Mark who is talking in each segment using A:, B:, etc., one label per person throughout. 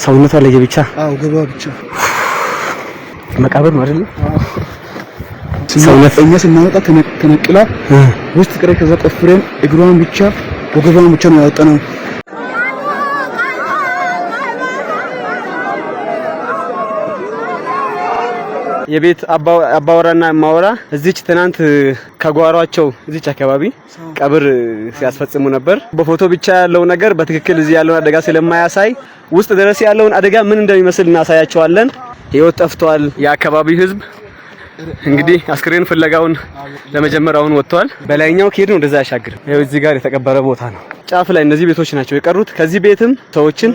A: ሰውነቷ ለየብቻ
B: ገባ ብቻ
A: መቃብር ነው አይደል?
B: ሰውነት እኛ ስናወጣ ተነቅላ ውስጥ ቅሬ ከዛ ቆፍረን እግሯን ብቻ ወገቧን ብቻ ነው ያወጣነው።
A: የቤት አባወራና ማወራ እዚች ትናንት ከጓሯቸው እዚች አካባቢ ቀብር ሲያስፈጽሙ ነበር። በፎቶ ብቻ ያለው ነገር በትክክል እዚህ ያለውን አደጋ ስለማያሳይ ውስጥ ድረስ ያለውን አደጋ ምን እንደሚመስል እናሳያቸዋለን። ህይወት ጠፍቷል። የአካባቢው ህዝብ እንግዲህ አስክሬን ፍለጋውን ለመጀመር አሁን ወጥቷል። በላይኛው ከሄድን ወደዛ ያሻግር። እዚህ ጋር የተቀበረ ቦታ ነው። ጫፍ ላይ እነዚህ ቤቶች ናቸው የቀሩት። ከዚህ ቤትም ሰዎችን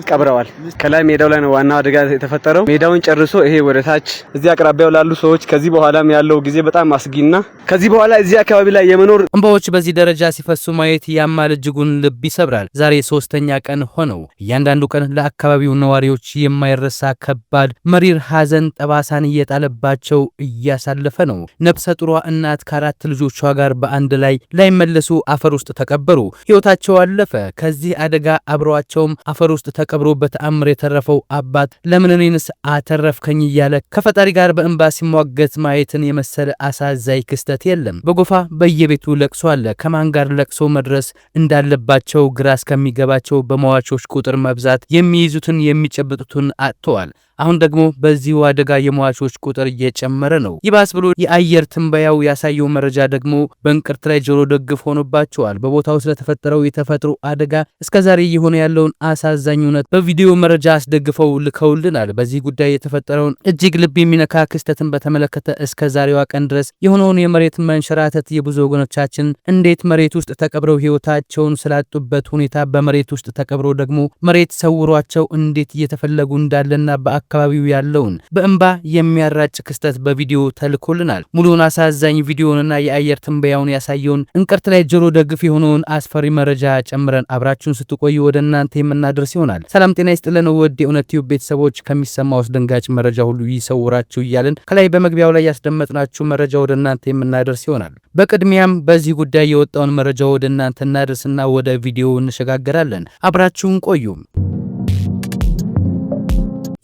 A: ቀብረዋል። ከላይ ሜዳው ላይ ነው ዋናው አደጋ የተፈጠረው። ሜዳውን ጨርሶ ይሄ ወደ ታች እዚህ አቅራቢያው ላሉ ሰዎች ከዚህ በኋላም ያለው ጊዜ በጣም አስጊና ከዚህ በኋላ እዚህ አካባቢ ላይ የመኖር
C: እንባዎች በዚህ ደረጃ ሲፈሱ ማየት ያማል፣ እጅጉን ልብ ይሰብራል። ዛሬ 3ኛ ቀን ሆነው እያንዳንዱ ቀን ለአካባቢው ነዋሪዎች የማይረሳ ከባድ መሪር ሐዘን ጠባሳን እየጣለባቸው እያሳለፈ ነው። ነፍሰ ጡሯ እናት ከ4 ልጆቿ ጋር በአንድ ላይ ላይመለሱ አፈር ውስጥ ተቀበሩ። ህይወታቸው አለፈ። ከዚህ አደጋ አብሯቸውም አፈር ውስጥ ተቀብሮ በተአምር የተረፈው አባት ለምን እኔንስ አተረፍከኝ እያለ ከፈጣሪ ጋር በእንባ ሲሟገት ማየትን የመሰለ አሳዛኝ ክስተት የለም። በጎፋ በየቤቱ ለቅሶ አለ። ከማን ጋር ለቅሶ መድረስ እንዳለባቸው ግራ እስከሚገባቸው በሟቾች ቁጥር መብዛት የሚይዙትን የሚጨብጡትን አጥተዋል። አሁን ደግሞ በዚሁ አደጋ የሟቾች ቁጥር እየጨመረ ነው። ይባስ ብሎ የአየር ትንበያው ያሳየው መረጃ ደግሞ በእንቅርት ላይ ጆሮ ደግፍ ሆኖባቸዋል። በቦታው ስለተፈጠረው የተፈጥሮ አደጋ እስከዛሬ የሆነ ያለውን አሳዛኝ እውነት በቪዲዮ መረጃ አስደግፈው ልከውልናል። በዚህ ጉዳይ የተፈጠረውን እጅግ ልብ የሚነካ ክስተትን በተመለከተ እስከዛሬዋ ቀን ድረስ የሆነውን የመሬት መንሸራተት የብዙ ወገኖቻችን እንዴት መሬት ውስጥ ተቀብረው ህይወታቸውን ስላጡበት ሁኔታ በመሬት ውስጥ ተቀብረው ደግሞ መሬት ሰውሯቸው እንዴት እየተፈለጉ እንዳለና አካባቢው ያለውን በእንባ የሚያራጭ ክስተት በቪዲዮ ተልኮልናል። ሙሉውን አሳዛኝ ቪዲዮንና የአየር ትንበያውን ያሳየውን እንቅርት ላይ ጆሮ ደግፍ የሆነውን አስፈሪ መረጃ ጨምረን አብራችሁን ስትቆዩ ወደ እናንተ የምናደርስ ይሆናል። ሰላም ጤና ይስጥልን ውድ የእውነት ቲዩብ ቤተሰቦች፣ ከሚሰማው አስደንጋጭ መረጃ ሁሉ ይሰውራችሁ እያልን ከላይ በመግቢያው ላይ ያስደመጥናችሁ መረጃ ወደ እናንተ የምናደርስ ይሆናል። በቅድሚያም በዚህ ጉዳይ የወጣውን መረጃ ወደ እናንተ እናደርስና ወደ ቪዲዮ እንሸጋገራለን። አብራችሁን ቆዩ።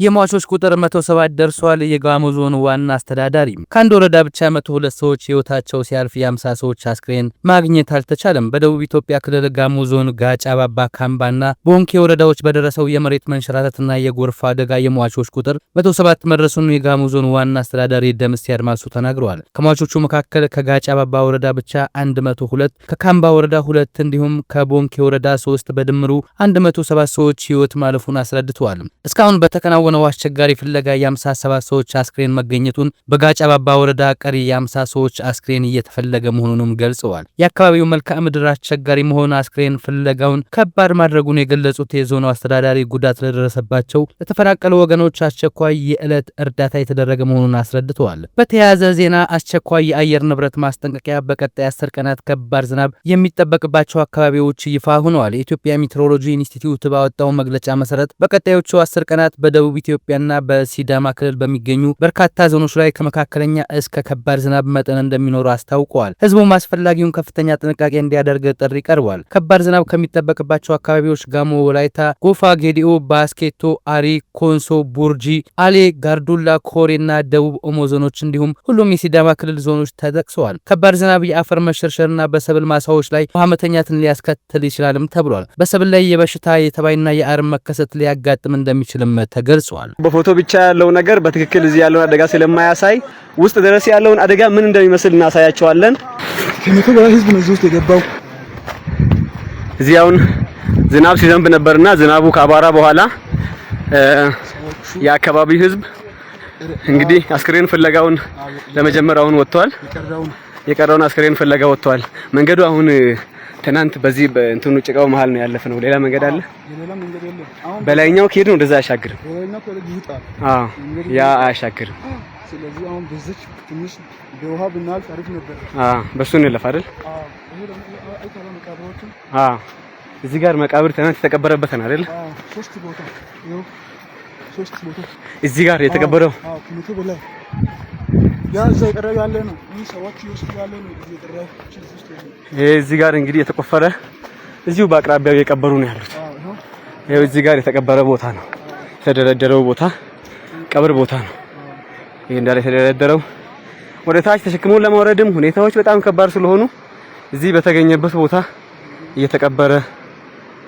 C: የሟቾች ቁጥር 107 ደርሷል። የጋሞ ዞን ዋና አስተዳዳሪ ከአንድ ወረዳ ብቻ 102 ሰዎች ህይወታቸው ሲያልፍ የ50 ሰዎች አስክሬን ማግኘት አልተቻለም። በደቡብ ኢትዮጵያ ክልል ጋሞ ዞን ጋጫ ባባ ካምባና ቦንኬ ወረዳዎች በደረሰው የመሬት መንሸራተትና የጎርፍ አደጋ የሟቾች ቁጥር 107 መድረሱን የጋሞ ዞን ዋና አስተዳዳሪ ደምስ ያድማሱ ተናግረዋል። ከሟቾቹ መካከል ከጋጫ ባባ ወረዳ ብቻ 102፣ ከካምባ ወረዳ 2 እንዲሁም ከቦንኬ ወረዳ 3 በድምሩ 107 ሰዎች ህይወት ማለፉን አስረድተዋል። እስካሁን በተከናወነው አስቸጋሪ ፍለጋ የ57 ሰዎች አስክሬን መገኘቱን በጋጫ ባባ ወረዳ ቀሪ የ50 ሰዎች አስክሬን እየተፈለገ መሆኑንም ገልጸዋል። የአካባቢው መልክዓ ምድር አስቸጋሪ መሆኑ አስክሬን ፍለጋውን ከባድ ማድረጉን የገለጹት የዞኑ አስተዳዳሪ ጉዳት ለደረሰባቸው ለተፈናቀሉ ወገኖች አስቸኳይ የዕለት እርዳታ የተደረገ መሆኑን አስረድተዋል። በተያያዘ ዜና አስቸኳይ የአየር ንብረት ማስጠንቀቂያ በቀጣይ 10 ቀናት ከባድ ዝናብ የሚጠበቅባቸው አካባቢዎች ይፋ ሆነዋል። የኢትዮጵያ ሜትሮሎጂ ኢንስቲትዩት ባወጣው መግለጫ መሰረት በቀጣዮቹ 10 ቀናት በደቡብ ኢትዮጵያና በሲዳማ ክልል በሚገኙ በርካታ ዞኖች ላይ ከመካከለኛ እስከ ከባድ ዝናብ መጠን እንደሚኖር አስታውቀዋል። ህዝቡም አስፈላጊውን ከፍተኛ ጥንቃቄ እንዲያደርግ ጥሪ ቀርቧል። ከባድ ዝናብ ከሚጠበቅባቸው አካባቢዎች ጋሞ፣ ወላይታ፣ ጎፋ፣ ጌዲኦ፣ ባስኬቶ፣ አሪ፣ ኮንሶ፣ ቡርጂ፣ አሌ፣ ጋርዱላ፣ ኮሬና ደቡብ ኦሞ ዞኖች እንዲሁም ሁሉም የሲዳማ ክልል ዞኖች ተጠቅሰዋል። ከባድ ዝናብ የአፈር መሸርሸርና በሰብል ማሳዎች ላይ ውሃ መተኛትን ሊያስከትል ይችላልም ተብሏል። በሰብል ላይ የበሽታ የተባይና የአረም መከሰት ሊያጋጥም እንደሚችልም ተገልጿል።
A: በፎቶ ብቻ ያለው ነገር በትክክል እዚህ ያለውን አደጋ ስለማያሳይ ውስጥ ድረስ ያለውን አደጋ ምን እንደሚመስል እናሳያቸዋለን።
B: ከመቶ በላይ ህዝብ ነው እዚህ ውስጥ የገባው።
A: እዚህ አሁን ዝናብ ሲዘንብ ነበርና ዝናቡ ካባራ በኋላ የአካባቢው ህዝብ እንግዲህ አስክሬን ፍለጋውን ለመጀመር አሁን ወጥቷል። የቀረውን አስክሬን ፍለጋ ወጥቷል። መንገዱ አሁን ትናንት በዚህ በእንትኑ ጭቃው መሃል ነው ያለፈው። ሌላ መንገድ አለ?
B: ሌላ መንገድ የለም።
A: በላይኛው ከሄድን ወደዛ አያሻግርም።
B: በላይኛው ከሄድ ይጣል።
A: ያ አያሻግርም።
B: ስለዚህ አሁን በዚህ ትንሽ በውሃ ብናልፍ አሪፍ ነበር።
A: በሱ እንለፍ አይደል?
B: ይሄ ደግሞ አይታለ መቃብሮቹ።
A: እዚህ ጋር መቃብር ትናንት የተቀበረበት ነው አይደል?
B: 3 ቦታ ነው። 3 ቦታ
A: እዚህ ጋር የተቀበረው
B: ከመቶ በላይ ያ እዛ የቀረበ ያለ ነው። ይሄ ሰዎች ይወስዱ ያለ ነው። እዚህ የቀረበ ውስጥ ያለ
A: እዚህ ጋር እንግዲህ የተቆፈረ እዚሁ በአቅራቢያው የቀበሩ ነው ያሉት። ይሄው እዚህ ጋር የተቀበረ ቦታ ነው። የተደረደረው ቦታ ቀብር ቦታ ነው። ይሄ እንዳለ የተደረደረው ወደ ታች ተሸክሞ ለማውረድም ሁኔታዎች በጣም ከባድ ስለሆኑ እዚህ በተገኘበት ቦታ እየተቀበረ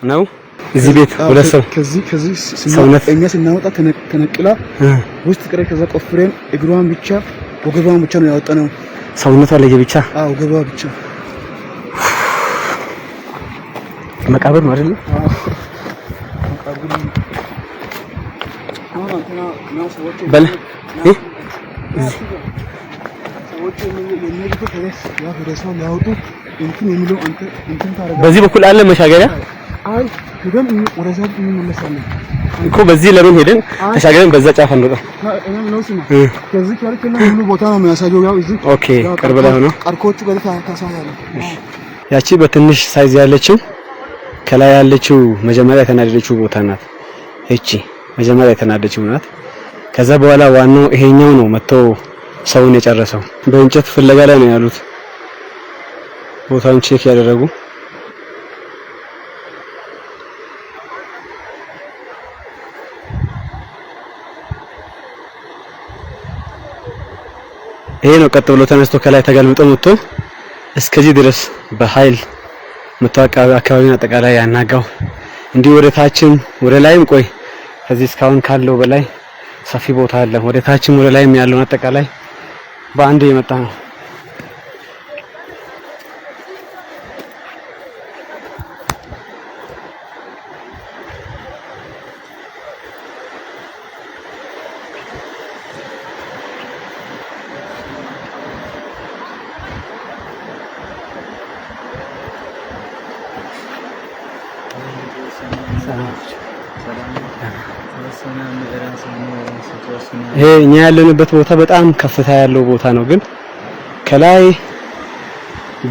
A: ነው። እዚህ ቤት ሁለት ሰው
B: ከዚህ ሰውነት እኛ ስናወጣ ተነቅላ ውስጥ ቅሬ ከዛ ቆፍሬን እግሯን ብቻ ወገቧን ብቻ ነው ያወጣነው።
A: ሰውነቷ ለየ ብቻ
B: ወገቧ ብቻ
A: መቃብር ነው አይደል? በል በዚህ በኩል አለ መሻገሪያ።
B: አይ ሄደን ወደዛ እንመለሳለን
A: እኮ በዚህ ለምን ሄደን ተሻገረን በዛ ጫፍ አንወጣ?
B: ከዚህ ካልከና ሁሉ ቦታ ነው የሚያሳየው። ያው እዚህ
A: ኦኬ፣ ቅርብ ላይ ሆኖ
B: ቀርኮቹ በለታ ታሳያለ።
A: ያቺ በትንሽ ሳይዝ ያለችው ከላይ ያለችው መጀመሪያ የተናደደችው ቦታ ናት። እቺ መጀመሪያ የተናደደችው ናት። ከዛ በኋላ ዋናው ይሄኛው ነው መጥቶ ሰውን የጨረሰው። በእንጨት ፍለጋ ላይ ነው ያሉት፣ ቦታውን ቼክ ያደረጉ። ይሄ ነው ቀጥ ብሎ ተነስቶ ከላይ ተገልብጦ መጥቶ እስከዚህ ድረስ በኃይል መታወቂያ አካባቢውን አጠቃላይ ያናጋው። እንዲህ ወደ ታችም ወደ ላይም ቆይ ከዚህ እስካሁን ካለው በላይ ሰፊ ቦታ አለ። ወደ ታችም ወደ ላይም ያለውን አጠቃላይ በአንድ የመጣ ነው። ይሄ እኛ ያለንበት ቦታ በጣም ከፍታ ያለው ቦታ ነው። ግን ከላይ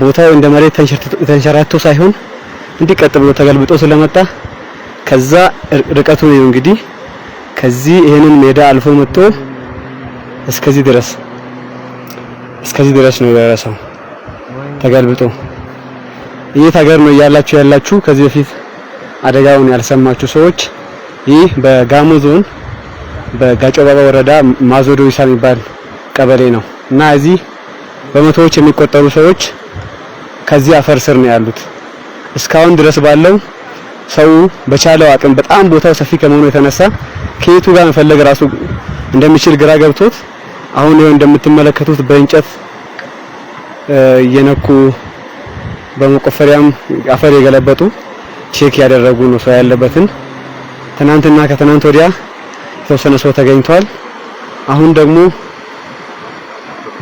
A: ቦታው እንደ መሬት ተንሸራቶ ሳይሆን እንዲህ ቀጥ ብሎ ተገልብጦ ስለመጣ ከዛ ርቀቱ ነው እንግዲህ ከዚህ ይሄንን ሜዳ አልፎ መጥቶ እስከዚህ ድረስ ነው የደረሰው ተገልብጦ። የት ሀገር ነው ያላችሁ ከዚህ በፊት አደጋውን ያልሰማችሁ ሰዎች ይህ በጋሞ ዞን በጋጮ ባባ ወረዳ ማዞዶ ይሳ የሚባል ቀበሌ ነው እና እዚህ በመቶዎች የሚቆጠሩ ሰዎች ከዚህ አፈር ስር ነው ያሉት። እስካሁን ድረስ ባለው ሰው በቻለው አቅም በጣም ቦታው ሰፊ ከመሆኑ የተነሳ ከየቱ ጋር መፈለግ ራሱ እንደሚችል ግራ ገብቶት አሁን ይሄው እንደምትመለከቱት በእንጨት እየነኩ በመቆፈሪያም አፈር የገለበጡ ቼክ ያደረጉ ነው ሰው ያለበትን። ትናንትና ከትናንት ወዲያ የተወሰነ ሰው ተገኝቷል። አሁን ደግሞ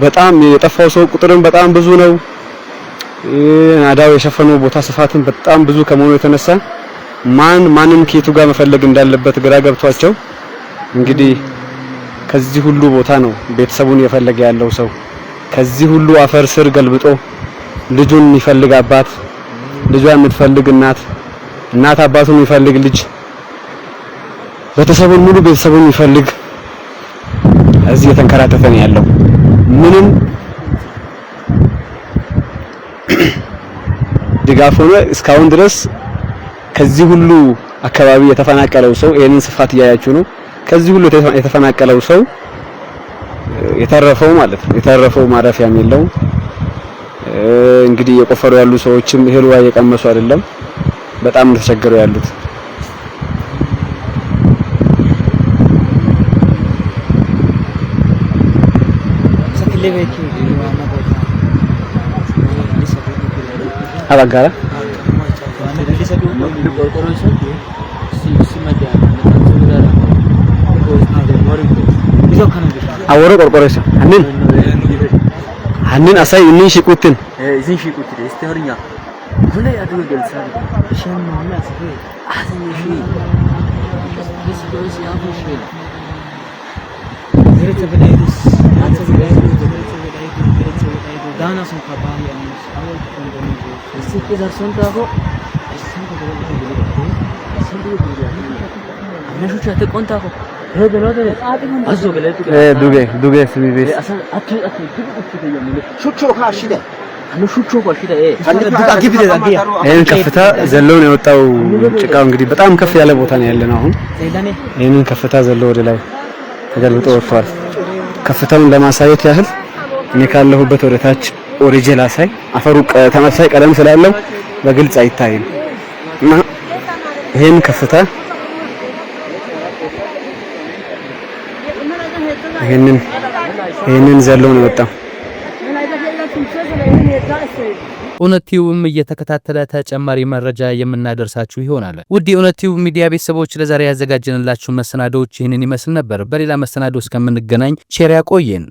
A: በጣም የጠፋው ሰው ቁጥርም በጣም ብዙ ነው። ናዳው የሸፈነው ቦታ ስፋትም በጣም ብዙ ከመሆኑ የተነሳ ማንን ከየቱ ጋር መፈለግ እንዳለበት ግራ ገብቷቸው እንግዲህ ከዚህ ሁሉ ቦታ ነው ቤተሰቡን የፈለገ ያለው ሰው። ከዚህ ሁሉ አፈር ስር ገልብጦ ልጁን የሚፈልግ አባት፣ ልጇን የምትፈልግ እናት አባቱን የሚፈልግ ልጅ፣ ቤተሰቡን ሙሉ ቤተሰቡን የሚፈልግ እዚህ የተንከራተተ ነው ያለው። ምንም ድጋፍ ሆነ እስካሁን ድረስ ከዚህ ሁሉ አካባቢ የተፈናቀለው ሰው ይሄንን ስፋት እያያችሁ ነው። ከዚህ ሁሉ የተፈናቀለው ሰው የተረፈው ማለት ነው የተረፈው ማረፊያም የለው። እንግዲህ የቆፈሩ ያሉ ሰዎችም እህል ውሃ እየቀመሱ አይደለም፣ በጣም ተቸግረው ያሉት። አባጋራ አወሮ ቆርቆሮስ አንን አሳይ እንን ሽቁትን እዚህ ሽቁት እስቲሆርኛ ሁሌ ያድሩ ገልጻ ሸም ማለት ነው አሰኝ ሺ ዲስ ያፉሽ ግሬት በላይስ ዳና ሶን ከባሪ አምስ አወል ኮንዶኒ እስቲ ከዛርሶን ታቆ ነሹቻ ተቆንታቆ ዱጌ ስሚቤስ
B: ሹቹ ካሽደ
A: ይሄን ከፍታ ዘለው ነው የወጣው ጭቃው። እንግዲህ በጣም ከፍ ያለ ቦታ ነው ያለነው አሁን። ይሄንን ከፍታ ዘለው ወደ ላይ ተገልብጦ ወጥቷል። ከፍታውን ለማሳየት ያህል እኔ ካለሁበት ወደ ታች ኦሪጂናል አሳይ አፈሩ ተመሳሳይ ቀለም ስላለው በግልጽ አይታይም እና ይሄን ከፍታ ይሄንን ዘለው ነው የወጣው።
C: እውነት ቲዩብም እየተከታተለ ተጨማሪ መረጃ የምናደርሳችሁ ይሆናል። ውድ የእውነት ቲዩብ ሚዲያ ቤተሰቦች ለዛሬ ያዘጋጀንላችሁ መሰናዶዎች ይህንን ይመስል ነበር። በሌላ መሰናዶ እስከምንገናኝ ቸር ያቆየን።